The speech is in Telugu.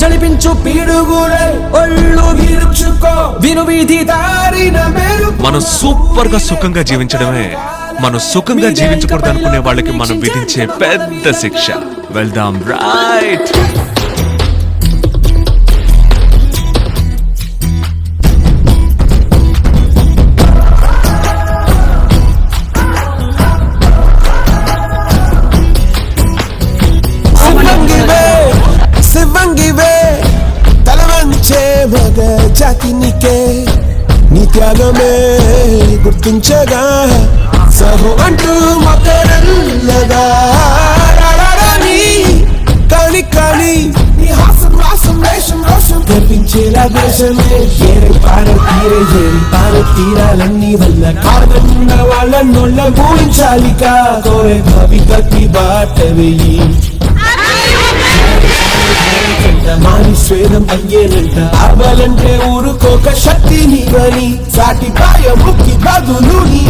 జలిపించు పీడుగులై ఒళ్ళు విరుచుకో విను వీధి దారిన మెరు. మనం సూపర్ గా సుఖంగా జీవించడమే మనం సుఖంగా జీవించకూడదు అనుకునే వాళ్ళకి మనం విధించే పెద్ద శిక్ష. వెళ్దాం రైట్. మగ జాతినికే నీ త్యాగమే గుర్తించగా సహో అంటూ మకరల్లగా కాని కాని నీ హాసం వాసం వేషం రోషం కనిపించేలా దేశమే ఏరే పార తీరాలన్నీ వల్ల కాదన్న వాళ్ళ నోళ్ళ పూయించాలిక కోరే భవికతి బాట వెయ్యి మాని స్వేదం అయ్యేనంట అవ్వాలంటే ఊరుకోక శక్తిని గని సాటి పాయ ముక్కి బదులు నీ